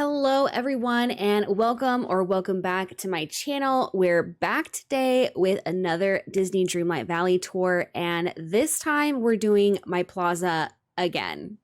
Hello everyone and welcome back to my channel. We're back today with another Disney Dreamlight Valley tour, and this time we're doing my plaza again.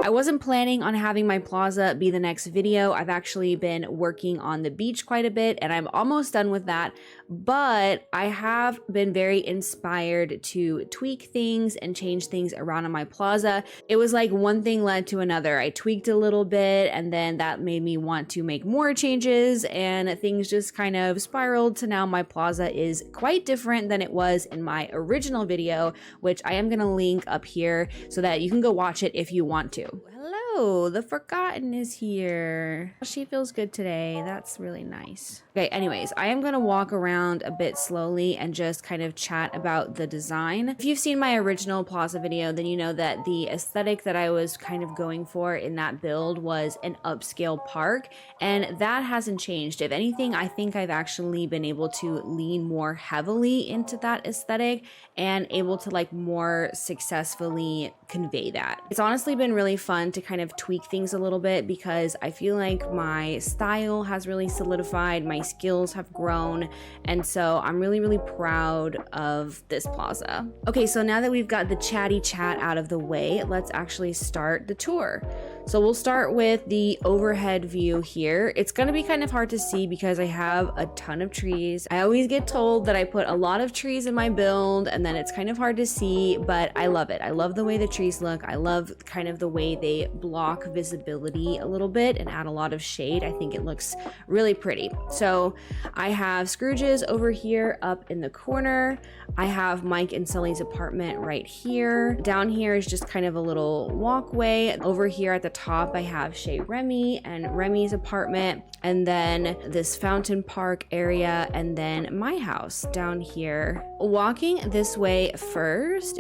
I wasn't planning on having my plaza be the next video. I've actually been working on the beach quite a bit and I'm almost done with that, but I have been very inspired to tweak things and change things around on my plaza. It was like one thing led to another. I tweaked a little bit and then that made me want to make more changes, and things just kind of spiraled to now my plaza is quite different than it was in my original video, which I am going to link up here so that you can go watch it if you want to. Hello, the Forgotten is here. She feels good today. That's really nice. Okay, anyways, I am gonna walk around a bit slowly and just kind of chat about the design. If you've seen my original plaza video, then you know that the aesthetic that I was kind of going for in that build was an upscale park, and that hasn't changed. If anything, I think I've actually been able to lean more heavily into that aesthetic and able to like more successfully convey that. It's honestly been really fun to kind of tweak things a little bit because I feel like my style has really solidified, my skills have grown, and so I'm really proud of this plaza. Okay, so now that we've got the chatty chat out of the way, let's actually start the tour. So we'll start with the overhead view here. It's gonna be kind of hard to see because I have a ton of trees. I always get told that I put a lot of trees in my build and then it's kind of hard to see, but I love it. I love the way the trees look. I love kind of the way they block visibility a little bit and add a lot of shade. I think it looks really pretty. So I have Scrooge's over here up in the corner. I have Mike and Sully's apartment right here. Down here is just kind of a little walkway. Over here at the top I have Shay Remy and Remy's apartment, and then this fountain park area, and then my house down here. Walking this way first,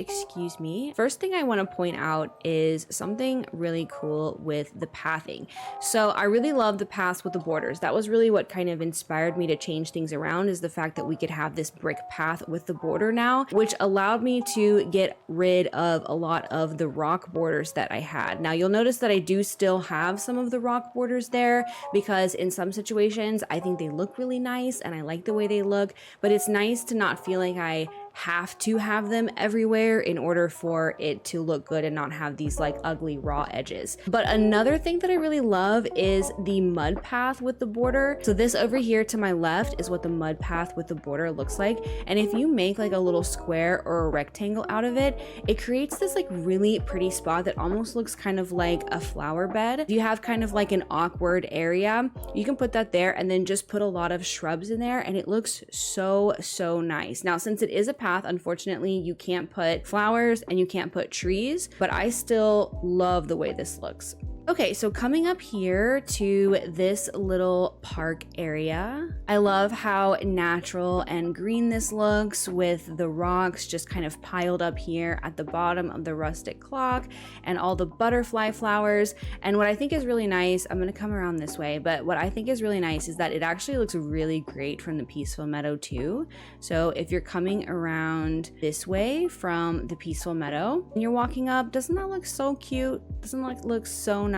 first thing I want to point out is something really cool with the pathing. So I really love the paths with the borders. That was really what kind of inspired me to change things around, is the fact that we could have this brick path with the border now, which allowed me to get rid of a lot of the rock borders that I had. Now you'll notice that I do still have some of the rock borders there because in some situations I think they look really nice and I like the way they look, but it's nice to not feel like I have to have them everywhere in order for it to look good and not have these like ugly raw edges. But another thing that I really love is the mud path with the border. So this over here to my left is what the mud path with the border looks like, and if you make like a little square or a rectangle out of it, it creates this like really pretty spot that almost looks kind of like a flower bed. If you have kind of like an awkward area, you can put that there and then just put a lot of shrubs in there and it looks so nice. Now since it is a path, unfortunately you can't put flowers and you can't put trees, but I still love the way this looks. Okay, so coming up here to this little park area, I love how natural and green this looks with the rocks just kind of piled up here at the bottom of the rustic clock and all the butterfly flowers. And what I think is really nice, I'm gonna come around this way, but what I think is really nice is that it actually looks really great from the peaceful meadow too. So if you're coming around this way from the peaceful meadow and you're walking up, doesn't that look so cute? Doesn't that look so nice?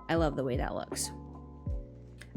I love the way that looks.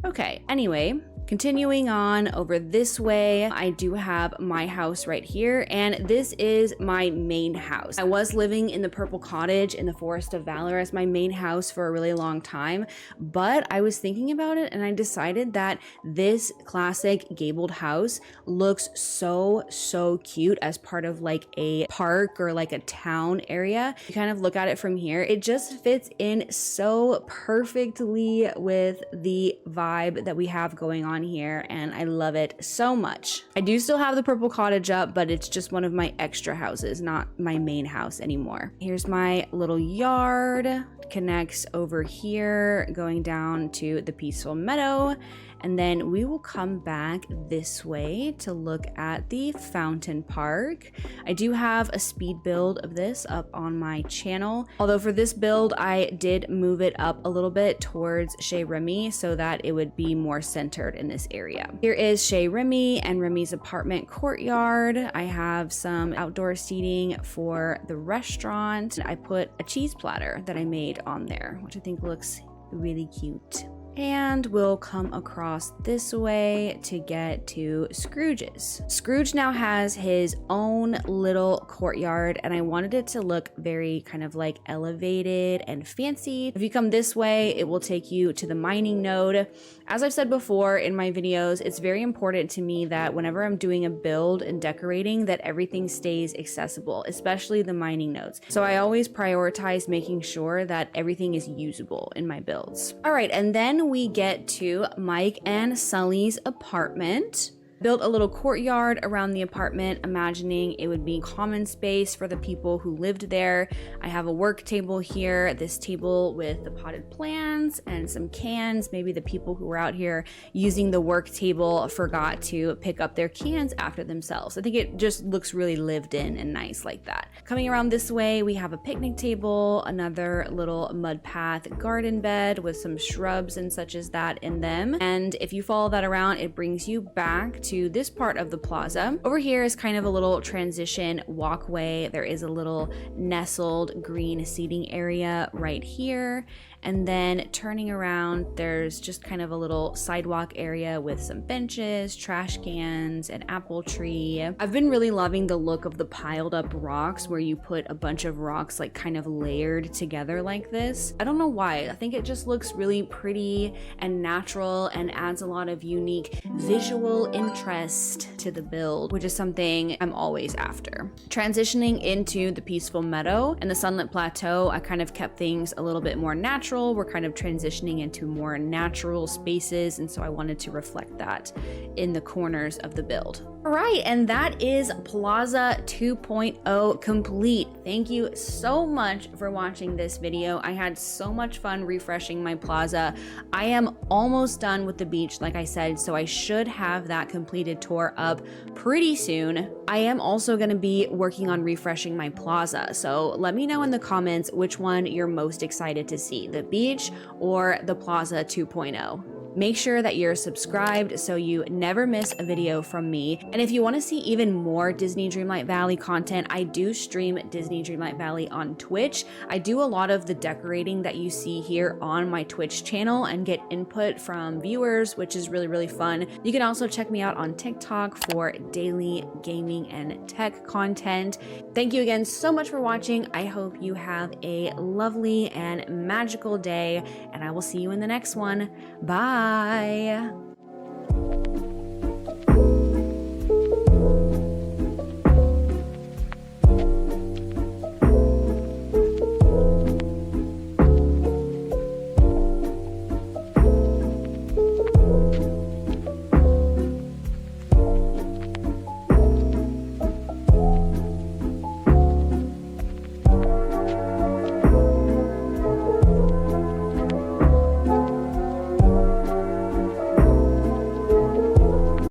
Okay, anyway, continuing on over this way, I do have my house right here, and this is my main house. I was living in the purple cottage in the Forest of Valor as my main house for a really long time, but I was thinking about it and I decided that this classic gabled house looks so cute as part of like a park or like a town area. You kind of look at it from here, it just fits in so perfectly with the vibe that we have going on here, and I love it so much. I do still have the purple cottage up, but it's just one of my extra houses, not my main house anymore. Here's my little yard, connects over here going down to the peaceful meadow, And then we will come back this way to look at the fountain park. I do have a speed build of this up on my channel. Although for this build, I did move it up a little bit towards Chez Remy so that it would be more centered in this area. Here is Chez Remy and Remy's apartment courtyard. I have some outdoor seating for the restaurant. I put a cheese platter that I made on there, which I think looks really cute. And we'll come across this way to get to Scrooge's. Scrooge now has his own little courtyard, and I wanted it to look very kind of like elevated and fancy. If you come this way, it will take you to the mining node. As I've said before in my videos, it's very important to me that whenever I'm doing a build and decorating, that everything stays accessible, especially the mining nodes. So I always prioritize making sure that everything is usable in my builds. All right, and then we get to Mike and Sully's apartment. Built a little courtyard around the apartment, imagining it would be common space for the people who lived there. I have a work table here, this table with the potted plants and some cans. Maybe the people who were out here using the work table forgot to pick up their cans after themselves. I think it just looks really lived in and nice like that. Coming around this way, we have a picnic table, another little mud path garden bed with some shrubs and such as that in them. And if you follow that around, it brings you back to this part of the plaza. Over here is kind of a little transition walkway. There is a little nestled green seating area right here. And then turning around, there's just kind of a little sidewalk area with some benches, trash cans, an apple tree. I've been really loving the look of the piled up rocks where you put a bunch of rocks like kind of layered together like this. I don't know why. I think it just looks really pretty and natural and adds a lot of unique visual interest to the build, which is something I'm always after. Transitioning into the peaceful meadow and the sunlit plateau, I kind of kept things a little bit more natural. We're kind of transitioning into more natural spaces, and so I wanted to reflect that in the corners of the build. All right, and that is Plaza 2.0 complete. Thank you so much for watching this video. I had so much fun refreshing my plaza. I am almost done with the beach, like I said, so I should have that completed tour up pretty soon. I am also going to be working on refreshing my plaza, so let me know in the comments which one you're most excited to see, the beach or the Plaza 2.0. Make sure that you're subscribed so you never miss a video from me. And if you want to see even more Disney Dreamlight Valley content, I do stream Disney Dreamlight Valley on Twitch. I do a lot of the decorating that you see here on my Twitch channel and get input from viewers, which is really, really fun. You can also check me out on TikTok for daily gaming and tech content. Thank you again so much for watching. I hope you have a lovely and magical day, and I will see you in the next one. Bye.